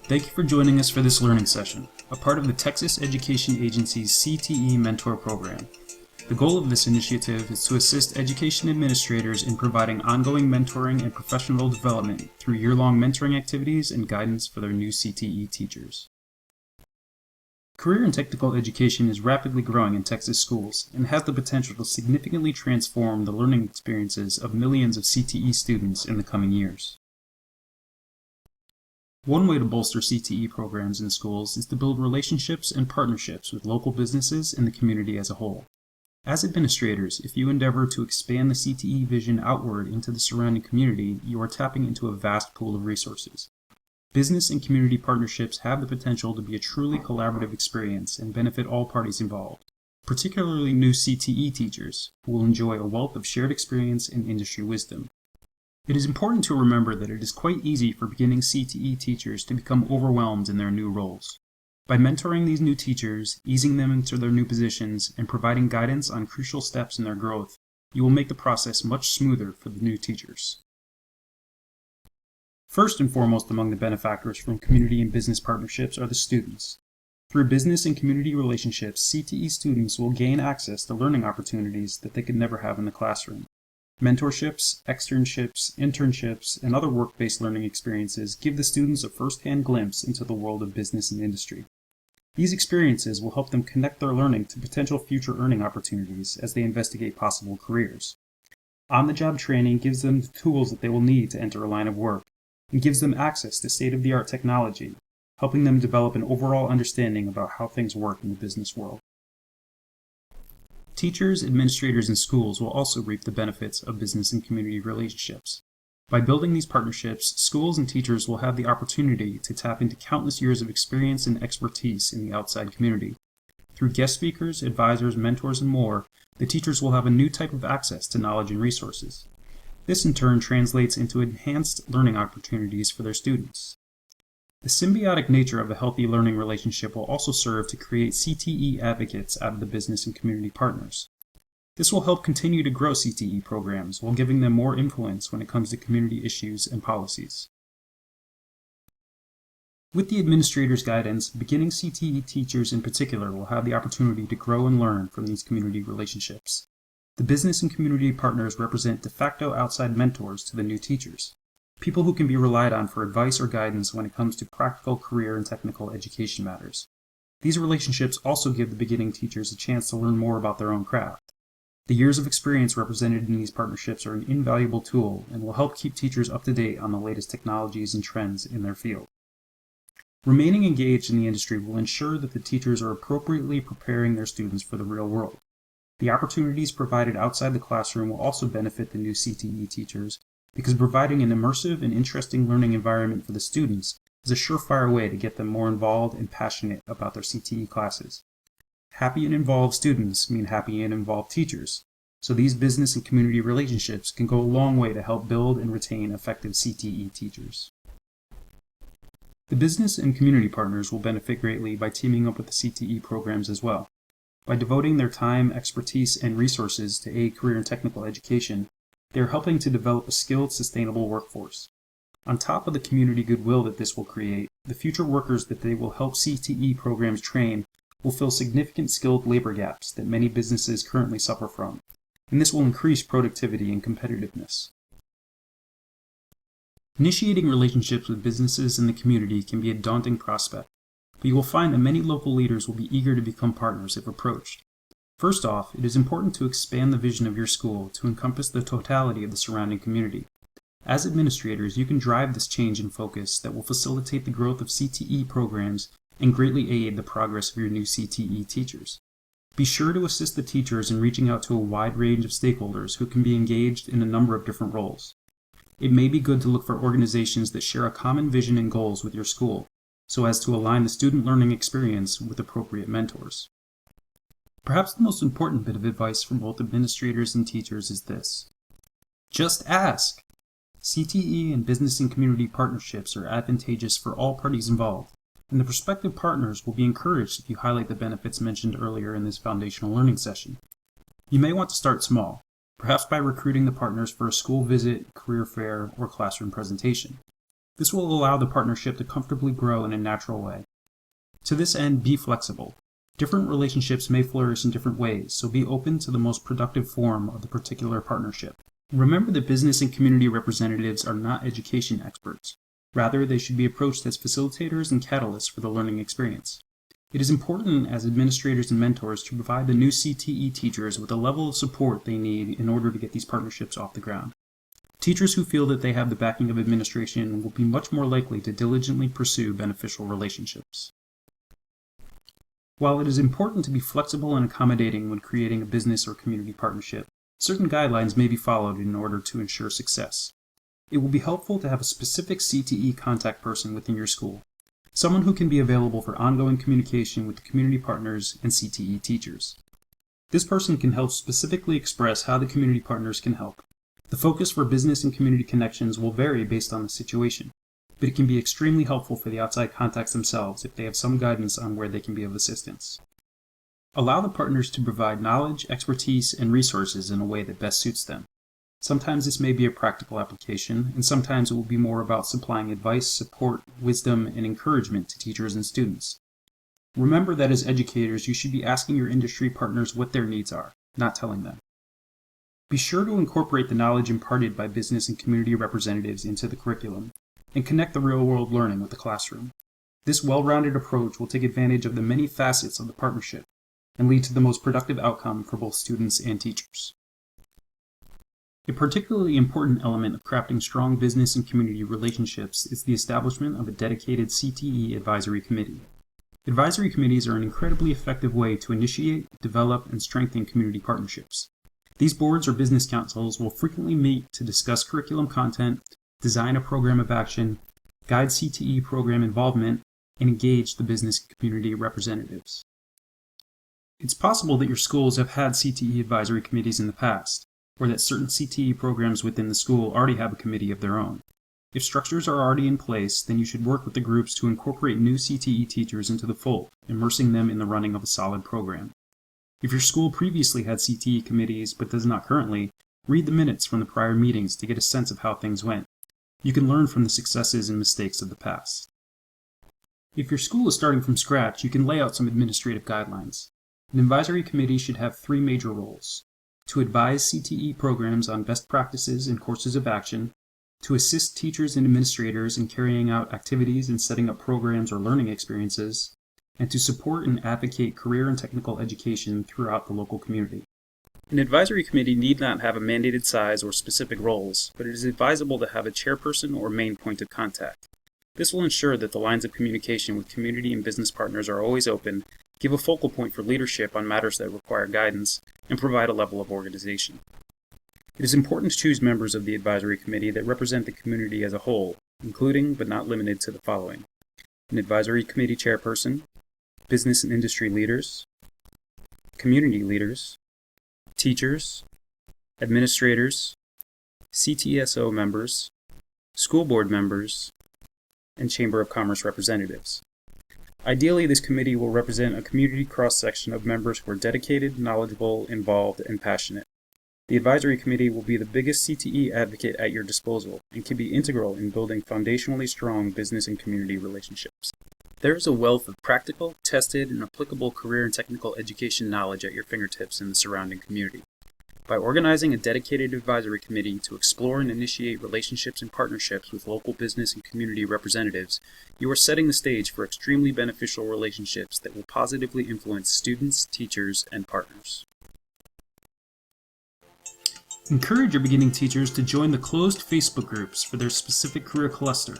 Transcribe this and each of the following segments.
Thank you for joining us for this learning session, a part of the Texas Education Agency's CTE Mentor Program. The goal of this initiative is to assist education administrators in providing ongoing mentoring and professional development through year-long mentoring activities and guidance for their new CTE teachers. Career and technical education is rapidly growing in Texas schools and has the potential to significantly transform the learning experiences of millions of CTE students in the coming years. One way to bolster CTE programs in schools is to build relationships and partnerships with local businesses and the community as a whole. As administrators, if you endeavor to expand the CTE vision outward into the surrounding community, you are tapping into a vast pool of resources. Business and community partnerships have the potential to be a truly collaborative experience and benefit all parties involved, particularly new CTE teachers, who will enjoy a wealth of shared experience and industry wisdom. It is important to remember that it is quite easy for beginning CTE teachers to become overwhelmed in their new roles. By mentoring these new teachers, easing them into their new positions, and providing guidance on crucial steps in their growth, you will make the process much smoother for the new teachers. First and foremost among the benefactors from community and business partnerships are the students. Through business and community relationships, CTE students will gain access to learning opportunities that they could never have in the classroom. Mentorships, externships, internships, and other work-based learning experiences give the students a first-hand glimpse into the world of business and industry. These experiences will help them connect their learning to potential future earning opportunities as they investigate possible careers. On-the-job training gives them the tools that they will need to enter a line of work, and gives them access to state-of-the-art technology, helping them develop an overall understanding about how things work in the business world. Teachers, administrators, and schools will also reap the benefits of business and community relationships. By building these partnerships, schools and teachers will have the opportunity to tap into countless years of experience and expertise in the outside community. Through guest speakers, advisors, mentors, and more, the teachers will have a new type of access to knowledge and resources. This in turn translates into enhanced learning opportunities for their students. The symbiotic nature of a healthy learning relationship will also serve to create CTE advocates out of the business and community partners. This will help continue to grow CTE programs while giving them more influence when it comes to community issues and policies. With the administrator's guidance, beginning CTE teachers in particular will have the opportunity to grow and learn from these community relationships. The business and community partners represent de facto outside mentors to the new teachers, people who can be relied on for advice or guidance when it comes to practical career and technical education matters. These relationships also give the beginning teachers a chance to learn more about their own craft. The years of experience represented in these partnerships are an invaluable tool and will help keep teachers up to date on the latest technologies and trends in their field. Remaining engaged in the industry will ensure that the teachers are appropriately preparing their students for the real world. The opportunities provided outside the classroom will also benefit the new CTE teachers, because providing an immersive and interesting learning environment for the students is a surefire way to get them more involved and passionate about their CTE classes. Happy and involved students mean happy and involved teachers, so these business and community relationships can go a long way to help build and retain effective CTE teachers. The business and community partners will benefit greatly by teaming up with the CTE programs as well. By devoting their time, expertise, and resources to aid career and technical education, they are helping to develop a skilled, sustainable workforce. On top of the community goodwill that this will create, the future workers that they will help CTE programs train will fill significant skilled labor gaps that many businesses currently suffer from, and this will increase productivity and competitiveness. Initiating relationships with businesses in the community can be a daunting prospect, but you will find that many local leaders will be eager to become partners if approached. First off, it is important to expand the vision of your school to encompass the totality of the surrounding community. As administrators, you can drive this change in focus that will facilitate the growth of CTE programs and greatly aid the progress of your new CTE teachers. Be sure to assist the teachers in reaching out to a wide range of stakeholders who can be engaged in a number of different roles. It may be good to look for organizations that share a common vision and goals with your school, so as to align the student learning experience with appropriate mentors. Perhaps the most important bit of advice from both administrators and teachers is this: just ask! CTE and business and community partnerships are advantageous for all parties involved, and the prospective partners will be encouraged if you highlight the benefits mentioned earlier in this foundational learning session. You may want to start small, perhaps by recruiting the partners for a school visit, career fair, or classroom presentation. This will allow the partnership to comfortably grow in a natural way. To this end, be flexible. Different relationships may flourish in different ways, so be open to the most productive form of the particular partnership. Remember that business and community representatives are not education experts. Rather, they should be approached as facilitators and catalysts for the learning experience. It is important as administrators and mentors to provide the new CTE teachers with the level of support they need in order to get these partnerships off the ground. Teachers who feel that they have the backing of administration will be much more likely to diligently pursue beneficial relationships. While it is important to be flexible and accommodating when creating a business or community partnership, certain guidelines may be followed in order to ensure success. It will be helpful to have a specific CTE contact person within your school, someone who can be available for ongoing communication with the community partners and CTE teachers. This person can help specifically express how the community partners can help. The focus for business and community connections will vary based on the situation, but it can be extremely helpful for the outside contacts themselves if they have some guidance on where they can be of assistance. Allow the partners to provide knowledge, expertise, and resources in a way that best suits them. Sometimes this may be a practical application, and sometimes it will be more about supplying advice, support, wisdom, and encouragement to teachers and students. Remember that as educators, you should be asking your industry partners what their needs are, not telling them. Be sure to incorporate the knowledge imparted by business and community representatives into the curriculum, and connect the real-world learning with the classroom. This well-rounded approach will take advantage of the many facets of the partnership and lead to the most productive outcome for both students and teachers. A particularly important element of crafting strong business and community relationships is the establishment of a dedicated CTE Advisory Committee. Advisory committees are an incredibly effective way to initiate, develop, and strengthen community partnerships. These boards or business councils will frequently meet to discuss curriculum content, design a program of action, guide CTE program involvement, and engage the business and community representatives. It's possible that your schools have had CTE advisory committees in the past, or that certain CTE programs within the school already have a committee of their own. If structures are already in place, then you should work with the groups to incorporate new CTE teachers into the fold, immersing them in the running of a solid program. If your school previously had CTE committees but does not currently, read the minutes from the prior meetings to get a sense of how things went. You can learn from the successes and mistakes of the past. If your school is starting from scratch, you can lay out some administrative guidelines. An advisory committee should have 3 major roles: to advise CTE programs on best practices and courses of action, to assist teachers and administrators in carrying out activities and setting up programs or learning experiences, and to support and advocate career and technical education throughout the local community. An advisory committee need not have a mandated size or specific roles, but it is advisable to have a chairperson or main point of contact. This will ensure that the lines of communication with community and business partners are always open, give a focal point for leadership on matters that require guidance, and provide a level of organization. It is important to choose members of the advisory committee that represent the community as a whole, including but not limited to the following: an advisory committee chairperson, business and industry leaders, community leaders, teachers, administrators, CTSO members, school board members, and Chamber of Commerce representatives. Ideally, this committee will represent a community cross-section of members who are dedicated, knowledgeable, involved, and passionate. The advisory committee will be the biggest CTE advocate at your disposal and can be integral in building foundationally strong business and community relationships. There is a wealth of practical, tested, and applicable career and technical education knowledge at your fingertips in the surrounding community. By organizing a dedicated advisory committee to explore and initiate relationships and partnerships with local business and community representatives, you are setting the stage for extremely beneficial relationships that will positively influence students, teachers, and partners. Encourage your beginning teachers to join the closed Facebook groups for their specific career cluster.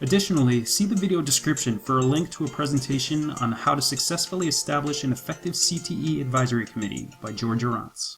Additionally, see the video description for a link to a presentation on how to successfully establish an effective CTE advisory committee by George Arantz.